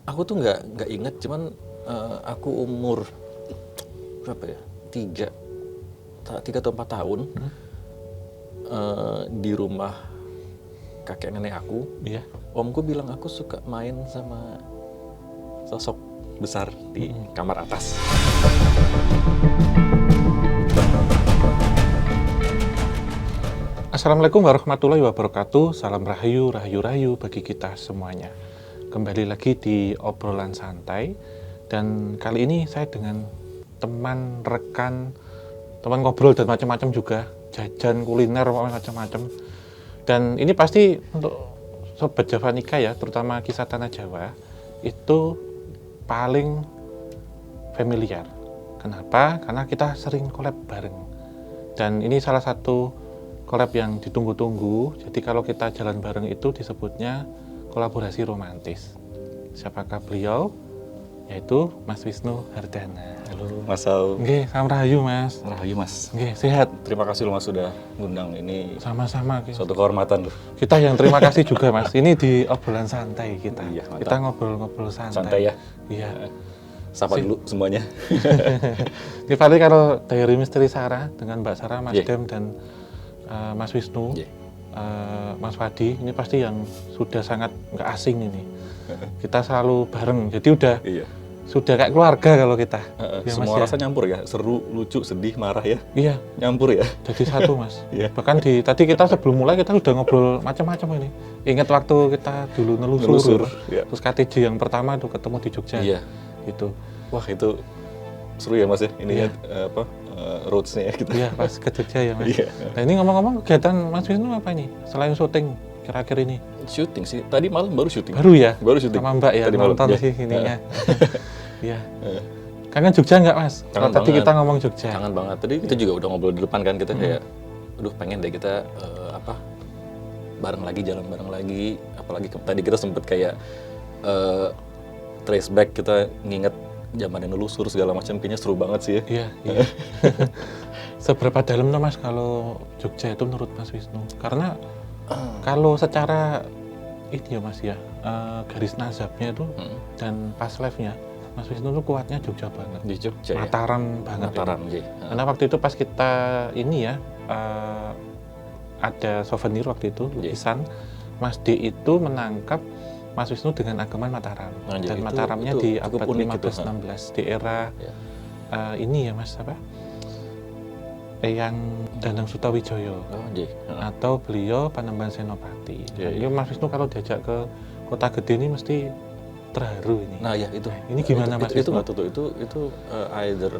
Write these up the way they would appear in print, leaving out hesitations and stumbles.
aku tuh nggak inget, cuman aku umur berapa ya, tiga atau 4 tahun di rumah kakek nenek aku. Iya. Omku bilang aku suka main sama sosok besar di kamar atas. Assalamualaikum warahmatullahi wabarakatuh. Salam rahayu, rahayu bagi kita semuanya. Kembali lagi di obrolan santai. Dan kali ini saya dengan teman, rekan, teman ngobrol dan macam-macam juga. Jajan, kuliner, macam-macam. Dan ini pasti untuk Sobat Javanika ya, terutama kisah Tanah Jawa, itu paling familiar. Kenapa? Karena kita sering collab bareng. Dan ini salah satu collab yang ditunggu-tunggu. Jadi kalau kita jalan bareng itu disebutnya kolaborasi romantis. Siapakah beliau? Yaitu Mas Wisnu Hardana. Halo Mas Al. Oke, salam rahayu Mas. Rahayu Mas. Oke, sehat. Terima kasih loh Mas sudah ngundang, ini Sama-sama. suatu kehormatan loh. Kita yang terima kasih juga Mas. Ini di obrolan santai kita. Iya, mantap. Kita ngobrol-ngobrol santai. Santai ya. Iya. Sapa dulu semuanya. Ini paling kalau dari Misteri Sarah dengan Mbak Sarah, Mas Yeah. Dem dan Mas Wisnu, Yeah. Mas Fadi, ini pasti yang sudah sangat nggak asing ini. Kita selalu bareng, jadi udah Iya. sudah kayak keluarga kalau kita. Ya, Semua Mas, rasa nyampur ya, seru, lucu, sedih, marah ya, Iya, nyampur ya. jadi satu Mas. Iya. Bahkan tadi kita sebelum mulai kita udah ngobrol macam-macam ini. Ingat waktu kita dulu nelusur, Iya. terus KTJ yang pertama tuh ketemu di Jogja. Iya. Gitu. Wah itu seru ya Mas ya, ininya roads-nya ya kita. Iya, pas ke Jogja ya Mas. Iya. Nah ini ngomong-ngomong kegiatan Mas Wisnu apa ini? Selain syuting kira-kira ini? Syuting sih, tadi malam baru syuting. Baru ya? Baru syuting. Sama Mbak ya, Tadi malam, nonton ya. sih ininya. Iya. Kangen Jogja nggak Mas? Kalau Kangen tadi banget. kita ngomong Jogja. Kangen banget. Tadi kita juga udah ngobrol di depan kan, kita kayak, aduh pengen deh kita bareng lagi, jalan bareng lagi. Apalagi tadi kita sempet kayak trace back, kita nginget zaman nelusur segala macam, kayaknya seru banget sih ya. Iya, iya. Seberapa dalam tuh Mas kalau Jogja itu menurut Mas Wisnu? Karena kalau secara ini ya Mas ya, garis nazabnya itu dan pas live-nya, Mas Wisnu tuh kuatnya Jogja banget. Di Jogja ya. Mataram banget. Mataram, ya. Jay. Karena waktu itu pas kita ini ya, ada souvenir waktu itu, lukisan, Mas D itu menangkap Mas Wisnu dengan ageman Mataram. Nah, Dan itu- Mataramnya itu di cukup abad unik gitu, 15-16 di era Ya. ini ya Mas apa? Yang Danang Sutawijoyo Oh, Jay. atau beliau Panembahan Senopati. Ya, Ini Mas Wisnu kalau diajak ke kota gede ini mesti terharu ini. Nah ya itu. Ini gimana Mas Itu Wisnu? nggak tuh, itu either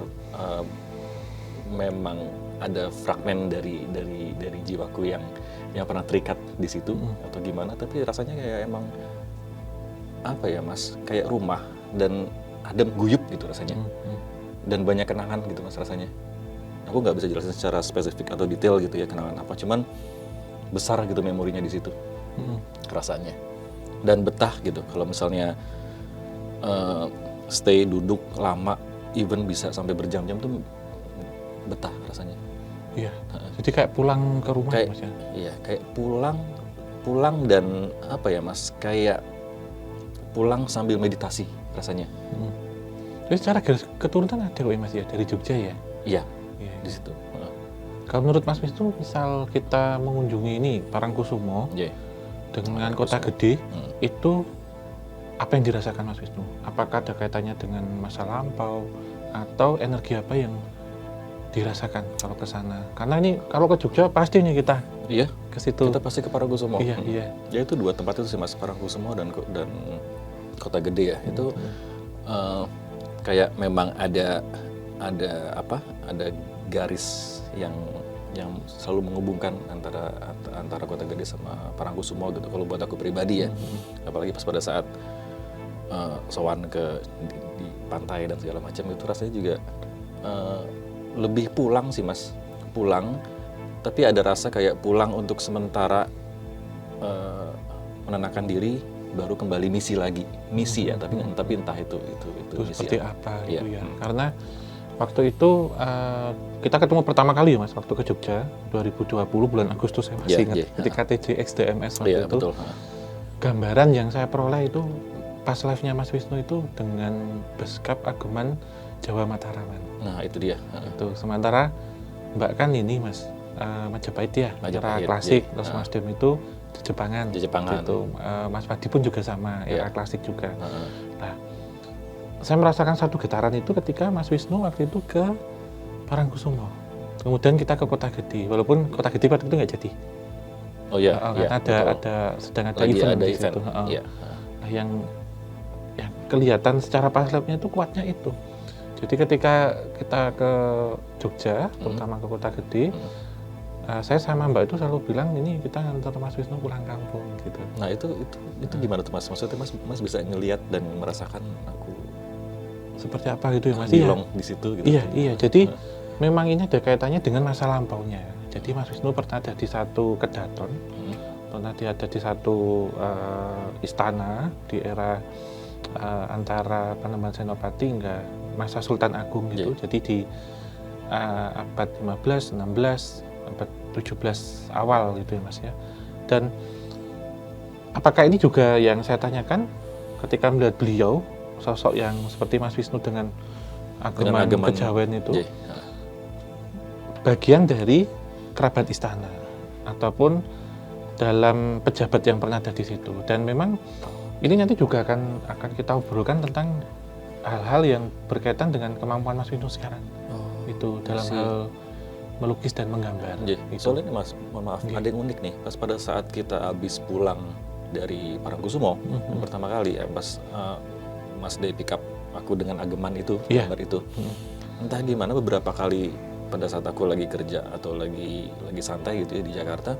memang ada fragmen dari jiwaku yang pernah terikat di situ atau gimana, tapi rasanya kayak emang apa ya Mas, kayak rumah dan adem guyup gitu rasanya. Dan banyak kenangan gitu Mas rasanya. Aku nggak bisa jelasin secara spesifik atau detail gitu ya kenangan apa, cuman besar gitu memorinya di situ rasanya. Dan betah gitu kalau misalnya stay duduk lama, even bisa sampai berjam-jam tuh betah rasanya. Iya. Jadi kayak pulang ke rumah Kayak Mas ya. iya, kayak pulang dan apa ya Mas, kayak pulang sambil meditasi rasanya. Jadi secara garis keturunan ada kok ya Mas ya dari Jogja ya. Iya, Iya. di situ. Kalau menurut Mas Wisnu, misal kita mengunjungi ini Parangkusumo Iya. dengan kota gede, itu apa yang dirasakan Mas Wisnu? Apakah ada kaitannya dengan masa lampau atau energi apa yang dirasakan kalau ke sana? Karena ini kalau ke Jogja pasti nih kita Iya, ke situ. kita pasti ke Parangkusumo. Iya, iya. Ya itu dua tempat itu sih Mas, Parangkusumo dan Kota Gede ya. Itu kayak memang ada garis yang selalu menghubungkan antara Kota Gede sama Parangkusumo gitu. Kalau buat aku pribadi ya, apalagi pas pada saat sowan di pantai dan segala macam, itu rasanya juga lebih pulang sih Mas, pulang. Tapi ada rasa kayak pulang untuk sementara menenangkan diri, baru kembali misi ya, tapi entah itu Itu misi seperti apa Iya. gitu ya. Karena waktu itu kita ketemu pertama kali ya Mas, waktu ke Jogja 2020 bulan Agustus saya masih Iya, ingat. iya. Ketika TJ XDMS waktu Iya itu. betul. Gambaran yang saya peroleh itu pas live-nya Mas Wisnu itu dengan beskap Ageman Jawa Mataraman. Nah, itu dia. Itu sementara Mbak kan ini Mas Majapahit ya, era Majapahit, klasik, iya. terus Mas Dem itu Jepangan. Jepangan. Gitu. Mas Padi pun juga sama, era Iya. klasik juga. Nah, saya merasakan satu getaran itu ketika Mas Wisnu waktu itu ke Parangkusumo. Kemudian kita ke Kota Gede, walaupun Kota Gede waktu itu nggak jadi. Oh iya, Karena betul. sedang ada Lagi event ada di event. situ. Iya. Nah, yang kelihatan secara pas live-nya itu kuatnya itu. Jadi ketika kita ke Jogja, terutama ke Kota Gede, saya sama Mbak itu selalu bilang ini kita ngantar Mas Wisnu pulang kampung gitu. Nah, itu gimana tuh Mas? Maksudnya Mas bisa ngelihat dan merasakan aku Seperti apa gitu ya Mas? belong di situ gitu. Iya. Jadi memang ini ada kaitannya dengan masa lampaunya. Jadi Mas Wisnu pernah ada di satu kedaton, pernah dia ada di satu istana di era antara Panembahan Senopati hingga masa Sultan Agung gitu. Jadi di abad 15, 16, abad 17 awal gitu ya Mas ya. Dan apakah ini juga yang saya tanyakan ketika melihat beliau, sosok yang seperti Mas Wisnu dengan Ageman Kejawen itu, bagian dari kerabat istana ataupun dalam pejabat yang pernah ada di situ. Dan memang ini nanti juga akan kita obrolkan tentang hal-hal yang berkaitan dengan kemampuan Mas Wisnu sekarang. Itu dalam hal melukis dan menggambar. Soalnya Mas, mohon maaf, ada yang unik nih. Pas pada saat kita habis pulang dari Parangkusumo yang pertama kali ya, pas Mas Day pick up aku dengan Ageman itu, gambar itu. Entah gimana beberapa kali pada saat aku lagi kerja atau lagi santai gitu ya di Jakarta,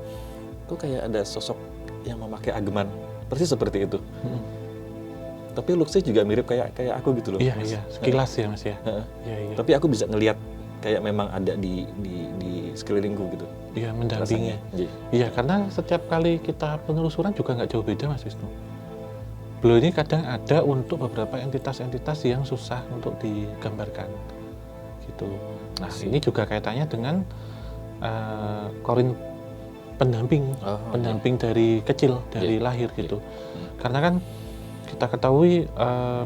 kok kayak ada sosok yang memakai Ageman persis seperti itu. Tapi looksnya juga mirip kayak aku gitu loh. Iya, sekilas ya Mas ya. Iya. Tapi aku bisa ngelihat kayak memang ada di sekelilingku gitu. Iya, mendampingi. Iya, karena setiap kali kita penelusuran juga nggak jauh beda Mas Wisnu. Beliau ini kadang ada untuk beberapa entitas-entitas yang susah untuk digambarkan gitu. Nah, ini juga kaitannya dengan korin pendamping dari kecil, dari lahir gitu. Karena kan kita ketahui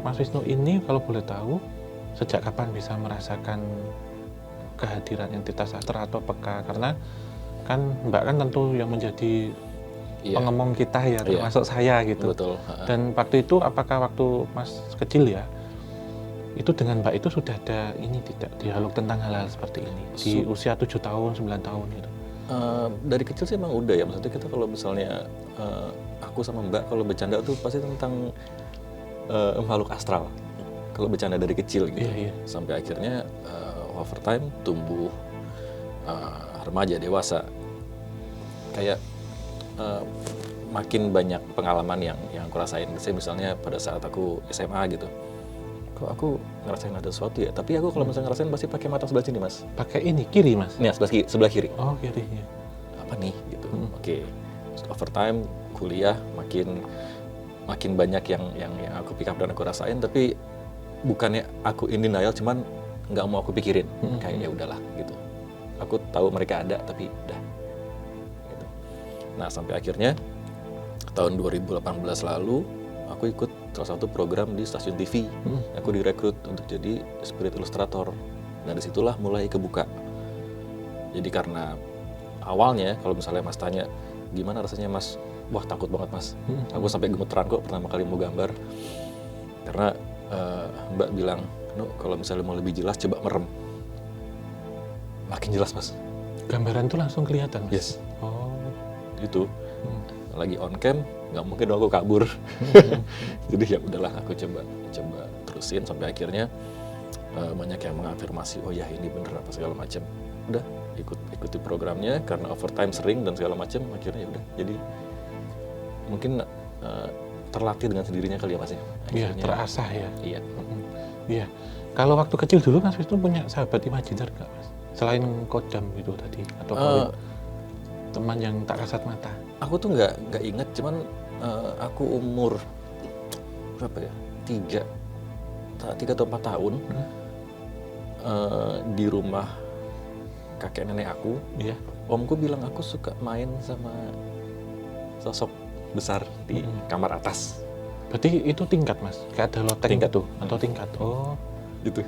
Mas Wisnu ini kalau boleh tahu sejak kapan bisa merasakan kehadiran entitas astral atau peka, karena kan Mbak kan tentu yang menjadi pengemong kita ya, termasuk saya gitu. Betul. Dan waktu itu apakah waktu Mas kecil ya, itu dengan Mbak itu sudah ada ini tidak dialog tentang hal-hal seperti ini di usia 7 tahun, 9 tahun gitu? Dari kecil sih emang udah ya, maksudnya kita kalau misalnya aku sama Mbak kalau bercanda tuh pasti tentang makhluk astral. Kalau bercanda dari kecil gitu. Sampai akhirnya over time tumbuh remaja dewasa, kayak makin banyak pengalaman yang aku rasain. Saya misalnya pada saat aku SMA gitu, kok aku ngerasain ada sesuatu ya, tapi aku kalau misalnya ngerasain pasti pakai mata sebelah sini Mas. Pakai ini kiri Mas? Nih sebelah kiri. Oh, kiri ya. Apa nih gitu. Oke. Over time kuliah makin banyak yang aku pick up dan aku rasain, tapi bukannya aku in denial, cuman nggak mau aku pikirin. Kayak ya udahlah gitu. Aku tahu mereka ada, tapi udah. Gitu. Nah, sampai akhirnya tahun 2018 lalu aku ikut salah satu program di stasiun TV. Aku direkrut untuk jadi spirit illustrator. Dan disitulah mulai kebuka. Jadi karena awalnya kalau misalnya Mas tanya gimana rasanya Mas, wah takut banget Mas. Aku sampai gemeteran kok pertama kali mau gambar. Karena Mbak bilang, "No, kalau misalnya mau lebih jelas coba merem." Makin jelas Mas. Gambaran tuh langsung kelihatan Mas? Yes. Oh. Itu. Lagi on cam, nggak mungkin dong aku kabur. Jadi ya udahlah, aku coba terusin sampai akhirnya banyak yang mengafirmasi, oh ya ini bener apa segala macam. Udah ikuti programnya karena overtime sering dan segala macam, akhirnya ya udah. Jadi mungkin terlatih dengan sendirinya kali ya Mas ya. Iya, terasah ya. Iya. Iya. Kalau waktu kecil dulu Mas Wisnu punya sahabat imajiner nggak Mas? Selain Kodam itu tadi atau teman yang tak kasat mata? Aku tuh nggak ingat, cuman aku umur berapa ya? 3 atau 4 tahun di rumah kakek nenek aku. Iya. Omku bilang aku suka main sama sosok besar di kamar atas. Berarti itu tingkat Mas, kayak ada loteng Tingkat. gitu atau tingkat? Oh, Gitu.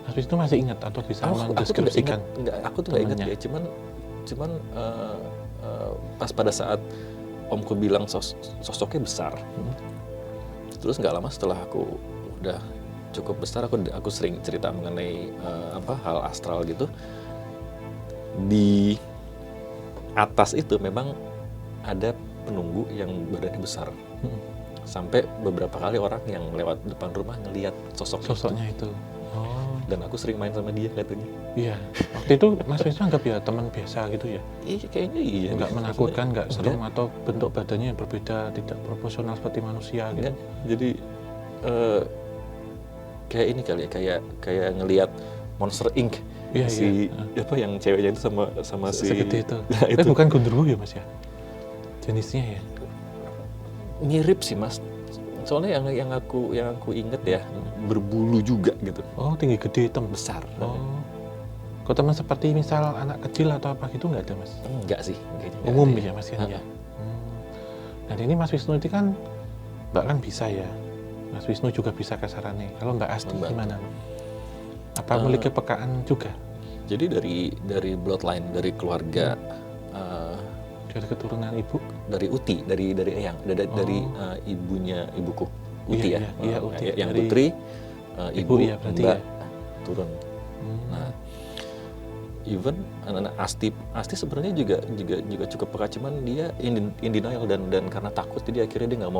Mas Wisnu masih ingat atau bisa Aku tuh nggak mendeskripsikan? ingat, aku tuh nggak ingat temennya. ya. Cuman pas pada saat omku bilang sosoknya besar, Hmm. terus nggak lama setelah aku udah cukup besar, aku sering cerita mengenai hal astral gitu. Di atas itu memang ada penunggu yang badannya besar. Hmm. Sampai beberapa kali orang yang lewat depan rumah ngelihat Sosoknya itu. Oh, Dan aku sering main sama dia katanya. iya. Waktu itu Mas Wisnu anggap ya teman biasa gitu ya? Iya, kayaknya iya. Nggak menakutkan, nggak serem Enggak. atau bentuk badannya yang berbeda, tidak proporsional seperti manusia gitu? Enggak. Jadi kayak ini kali ya, kayak ngelihat Monster Inc. Iya, si iya. apa yang ceweknya itu sama si Segede itu. Nah, itu Bukan genderuwo ya Mas ya? Jenisnya ya? mirip sih Mas. Soalnya yang aku inget ya, berbulu juga gitu, Oh, tinggi gede hitam. besar. Oh. Kok teman seperti misal anak kecil atau apa gitu nggak ada Mas? Enggak sih, kayaknya enggak Umum ada ya Mas kan ya? Heeh. Dan ini Mas Wisnu itu kan Mbak kan bisa ya. Mas Wisnu juga bisa kasarannya. Kalau Mbak Asti Membantu. gimana? Apa memiliki kepekaan juga Jadi dari bloodline, dari keluarga, dari keturunan ibu? dari Uti, dari Eyang, dari Oh. Ibunya ibuku, Uti Iya, ya, iya, Uti. yang Dari putri, ibu ya berarti Mbak ya? turun. Hmm. Nah, even anak-anak Asti sebenarnya juga cukup peka, cuman dia in denial dan karena takut jadi akhirnya dia nggak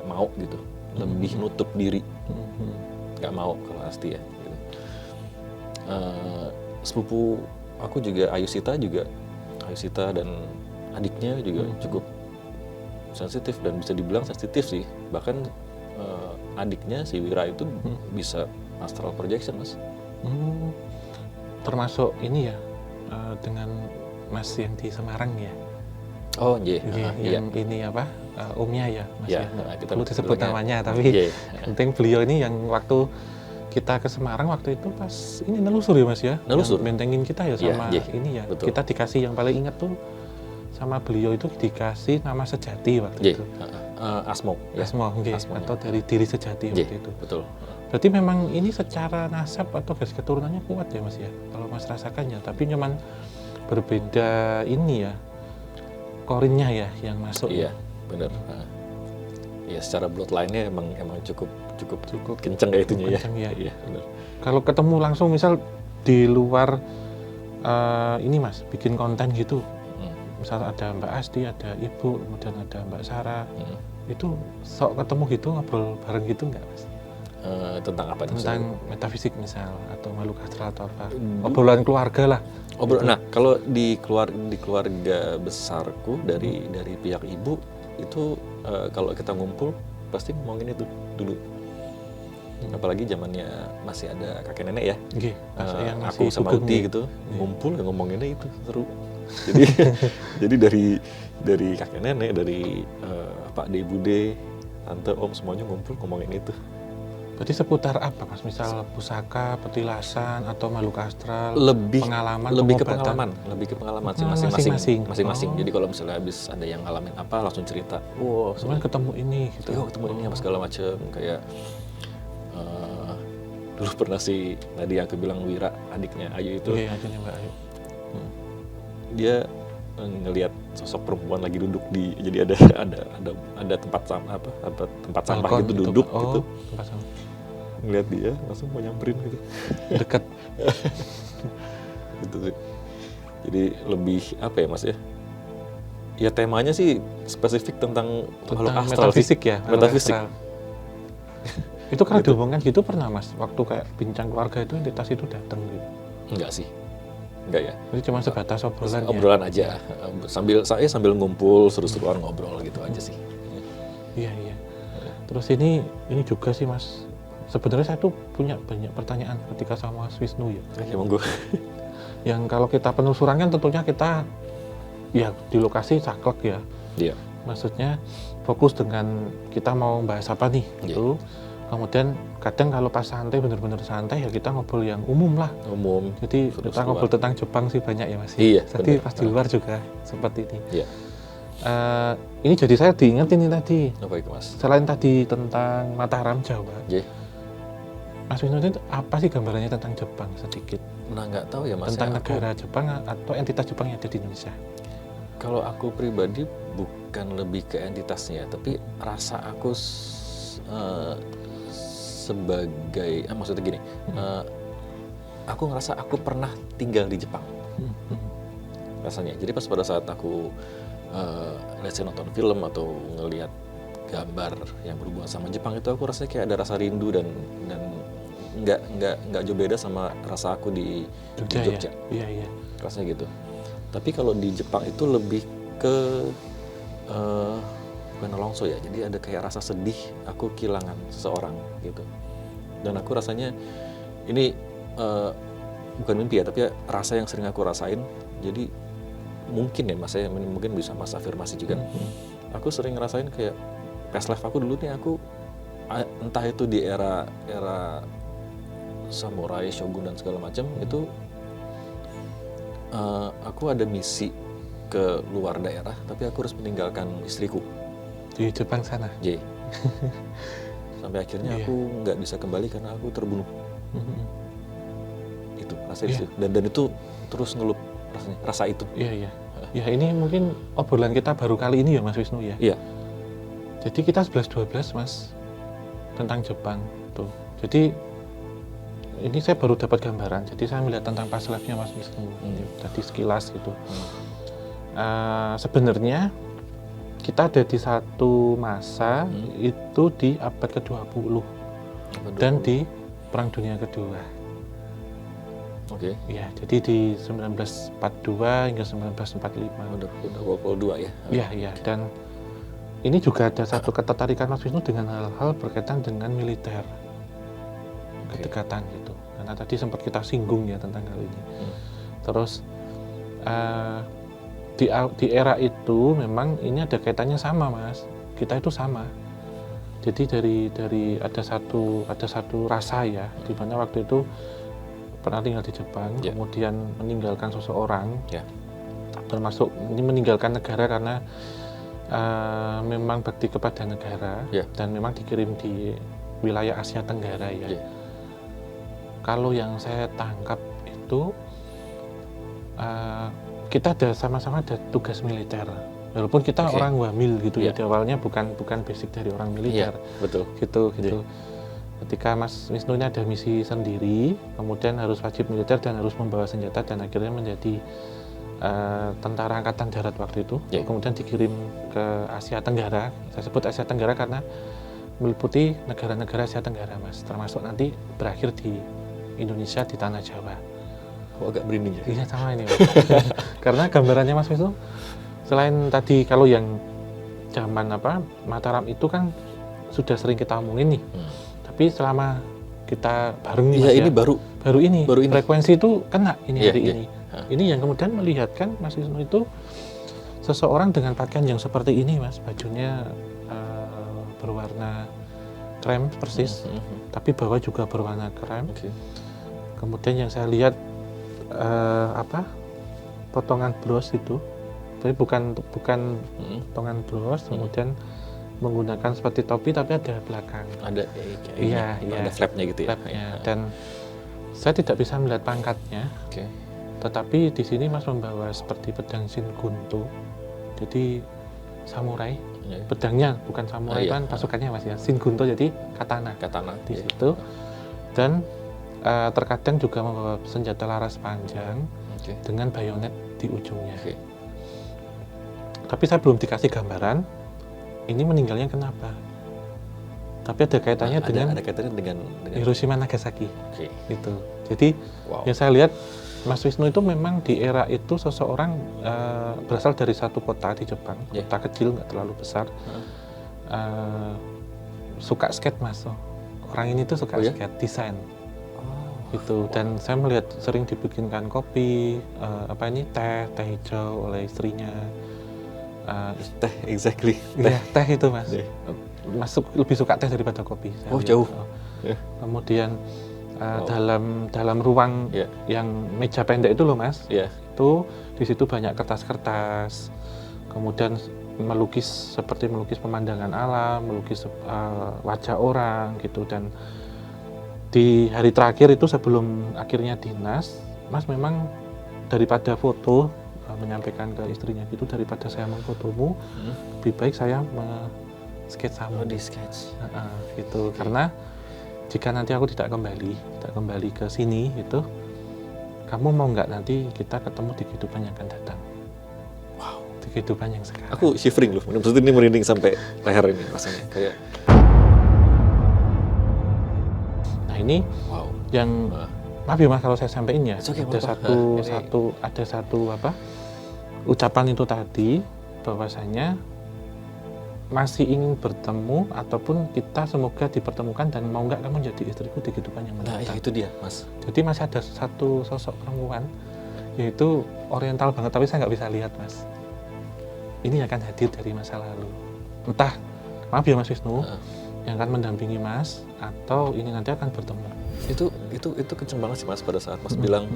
mau gitu, lebih nutup diri, Hmm. nggak mau kalau Asti ya. Gitu. Sepupu aku juga Ayusita dan adiknya juga cukup sensitif dan bisa dibilang sensitif sih, bahkan adiknya si Wira itu bisa astral projection Mas. Hmm. Termasuk ini ya dengan Mas yang di Semarang ya? Oh iya, Yang ini apa? Omnya ya Mas Iya, ya? kita Perlu disebut bilangnya- namanya tapi Iya. penting beliau ini yang waktu kita ke Semarang waktu itu pas ini nelusur ya Mas ya? Nelusur. Yang bentengin kita ya Iya, sama iya, ini ya. betul. Kita dikasih yang paling ingat tuh sama beliau itu dikasih nama sejati waktu Iya, itu. Asmo. Ya. Asmo, nggih. Asmonya. Atau dari diri sejati Iya, waktu itu. betul. Berarti memang ini secara nasab atau garis keturunannya kuat ya Mas ya? Kalau Mas rasakan ya, tapi cuman berbeda ini ya, korinnya ya yang masuk. Iya, benar. Ya secara bloodline-nya emang cukup kenceng kayak itunya ya. kenceng, ya. Iya, benar. Kalau ketemu langsung misal di luar ini Mas, bikin konten gitu, misal ada Mbak Asti, ada Ibu, kemudian ada Mbak Sarah, itu sok ketemu gitu, ngobrol bareng gitu nggak Mas? Tentang apa nih? Tentang metafisik misal, atau makhluk astral atau apa? Obrolan keluarga lah. Nah, kalau di keluarga besarku dari pihak ibu itu kalau kita ngumpul pasti ngomongin itu dulu. Apalagi zamannya masih ada kakek nenek ya. Nggih, yang Aku masih sama sugeng Uti nih. gitu Iya. ngumpul ya ngomonginnya itu seru. Jadi jadi dari kakek nenek, dari Pak De Bude, tante, om semuanya ngumpul ngomongin itu. Berarti seputar apa Mas? Misal pusaka, petilasan, atau makhluk astral, pengalaman, lebih ke pengobatan? pengalaman sih Masing-masing. masing-masing. Oh. Jadi kalau misalnya habis ada yang ngalamin apa langsung cerita. Wow, Cuman ketemu ini gitu. yo ketemu ini apa segala macem, kayak dulu pernah si tadi yang aku bilang Wira, adiknya Ayu itu, Iya, akhirnya Mbak Ayu. dia ngelihat sosok perempuan lagi duduk jadi ada tempat sampah tempat sampah Balkon gitu duduk Pak. gitu, Tempat sampah. ngeliat dia langsung mau nyamperin gitu. Dekat. Gitu sih. Jadi lebih apa ya Mas ya? Ya temanya sih spesifik tentang makhluk Tentang astral sih. metafisik ya? makhluk Metafisik. astral. Itu kalau Gitu. diomongkan gitu pernah Mas? Waktu kayak bincang keluarga itu entitas itu datang gitu? Enggak sih. Enggak ya. Jadi cuma sebatas obrolan ya? Obrolan aja. Sambil ngumpul seru-seruan ngobrol gitu aja sih. Iya, iya. Terus ini juga sih Mas, sebenarnya saya tuh punya banyak pertanyaan ketika sama Mas Wisnu ya. Ya monggo. Yang kalau kita penelusuran kan tentunya kita ya di lokasi saklek ya. Iya. Maksudnya fokus dengan kita mau bahas apa nih Iya. gitu. Kemudian kadang kalau pas santai, bener-bener santai ya kita ngobrol yang umum lah. Umum. Jadi kita Seru-seruan. ngobrol tentang Jepang sih banyak ya Mas. Iya, Jadi benar. pas di luar juga seperti ini. Iya. Ini jadi saya diingetin ini tadi. Apa itu Mas? Selain tadi tentang Mataram Jawa, J. Mas Wisnu itu apa sih gambarannya tentang Jepang sedikit? Nah nggak tahu ya Mas. Tentang ya, negara Jepang atau entitas Jepang yang ada di Indonesia? Kalau aku pribadi bukan lebih ke entitasnya, tapi rasa aku sebagai, maksudnya gini, aku ngerasa aku pernah tinggal di Jepang, rasanya. Jadi pas pada saat aku let's say nonton film atau ngelihat gambar yang berhubungan sama Jepang itu, aku rasanya kayak ada rasa rindu dan nggak jauh beda sama rasa aku di Jogja. Ya? Iya. Rasanya gitu. Tapi kalau di Jepang itu lebih ke bukan nelongso ya, jadi ada kayak rasa sedih aku kehilangan seseorang gitu. Dan aku rasanya ini bukan mimpi ya, tapi ya rasa yang sering aku rasain. Jadi mungkin ya Mas, saya mungkin bisa Mas afirmasi juga. Aku sering ngerasain kayak past life aku dulu nih, aku entah itu di era samurai, shogun dan segala macam, itu aku ada misi ke luar daerah, tapi aku harus meninggalkan istriku Di Jepang sana. J. Sampai akhirnya aku nggak bisa kembali karena aku terbunuh. Itu rasa itu. Dan itu terus ngelup rasanya, rasa itu. Iya. Ya ini mungkin obrolan kita baru kali ini ya Mas Wisnu ya. Iya. Jadi kita 11-12 Mas tentang Jepang tuh. Jadi ini saya baru dapat gambaran. Jadi saya melihat tentang past life-nya Mas Wisnu. Tadi sekilas gitu. Sebenarnya kita ada di satu masa itu di abad ke-20 dan di Perang Dunia Kedua. Oke. Ya, jadi di 1942 hingga 1945. Udah World War II ya. Iya. Dan ini juga ada satu ketertarikan Mas Wisnu dengan hal-hal berkaitan dengan militer. Kedekatan gitu. Karena tadi sempat kita singgung ya tentang hal ini. Terus di era itu memang ini ada kaitannya sama Mas. Kita itu sama. Jadi dari ada satu rasa ya, di mana waktu itu pernah tinggal di Jepang, kemudian meninggalkan seseorang, termasuk ini meninggalkan negara karena memang bakti kepada negara dan memang dikirim di wilayah Asia Tenggara ya. Kalau yang saya tangkap itu kita ada sama-sama ada tugas militer, walaupun kita orang wamil gitu ya. Di awalnya bukan basic dari orang militer. Betul. Gitu. Ketika Mas Wisnu ini ada misi sendiri, kemudian harus wajib militer dan harus membawa senjata dan akhirnya menjadi tentara angkatan darat waktu itu. Kemudian dikirim ke Asia Tenggara. Saya sebut Asia Tenggara karena meliputi negara-negara Asia Tenggara Mas, termasuk nanti berakhir di Indonesia di tanah Jawa. Agak merinding ya? Iya sama ini Mas. Karena gambarannya Mas Wisnu, selain tadi kalau yang zaman Mataram itu kan sudah sering kita omongin nih. Tapi selama kita bareng nih Mas ini baru ini frekuensi itu kena ini hari ini. Ini yang kemudian melihatkan Mas Wisnu itu seseorang dengan pakaian yang seperti ini Mas, bajunya berwarna krem persis, tapi bawah juga berwarna krem. Kemudian yang saya lihat potongan bros itu, tapi bukan potongan bros, kemudian menggunakan seperti topi tapi ada belakang. Ada ada flapnya gitu ya. Dan saya tidak bisa melihat pangkatnya. Tetapi di sini Mas membawa seperti pedang Shin Gunto. Jadi samurai. Pedangnya bukan samurai kan pasukannya Mas ya. Shin Gunto jadi katana di situ. Dan terkadang juga membawa senjata laras panjang dengan bayonet di ujungnya. Tapi saya belum dikasih gambaran ini meninggalnya kenapa. Tapi ada kaitannya dengan Hiroshima Nagasaki. Gitu. Jadi yang saya lihat Mas Wisnu itu memang di era itu seseorang berasal dari satu kota di Jepang, kota kecil nggak terlalu besar, suka skate Mas. Orang ini tuh suka skate, desain. Gitu. Dan saya melihat sering dibikinkan kopi, teh hijau oleh istrinya. Teh, exactly. Teh itu Mas. Lebih suka teh daripada kopi. Jauh. Kemudian dalam ruang yang meja pendek itu loh Mas. Itu di situ banyak kertas-kertas. Kemudian melukis seperti melukis pemandangan alam, melukis wajah orang gitu. Dan di hari terakhir itu sebelum akhirnya dinas, Mas memang daripada foto menyampaikan ke istrinya gitu, daripada saya mengfotomu, lebih baik saya sketsamu di sketch gitu. Karena jika nanti aku tidak kembali ke sini itu, kamu mau nggak nanti kita ketemu di kehidupan yang akan datang. wow, Di kehidupan yang sekarang. aku shivering loh, maksudnya ini merinding sampai leher ini rasanya kayak Nah ini wow. yang maaf ya Mas kalau saya sampaikan ya, It's okay, ada apa-apa. satu ucapan itu tadi bahwasanya masih ingin bertemu ataupun kita semoga dipertemukan dan mau nggak kamu jadi istriku di kehidupan yang Nah, mendatang. itu dia, Mas. Jadi masih ada satu sosok perempuan yaitu oriental banget, tapi saya nggak bisa lihat Mas. Ini akan hadir dari masa lalu. Entah, maaf ya Mas Wisnu, yang akan mendampingi Mas atau ini nanti akan bertemu. Itu kenceng banget sih Mas pada saat Mas bilang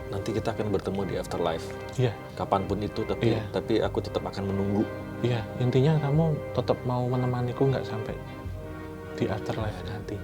nanti kita akan bertemu di afterlife. Iya. Kapanpun itu, Iya. tapi aku tetap akan menunggu. Iya, intinya kamu tetap mau menemaniku nggak sampai di afterlife nanti.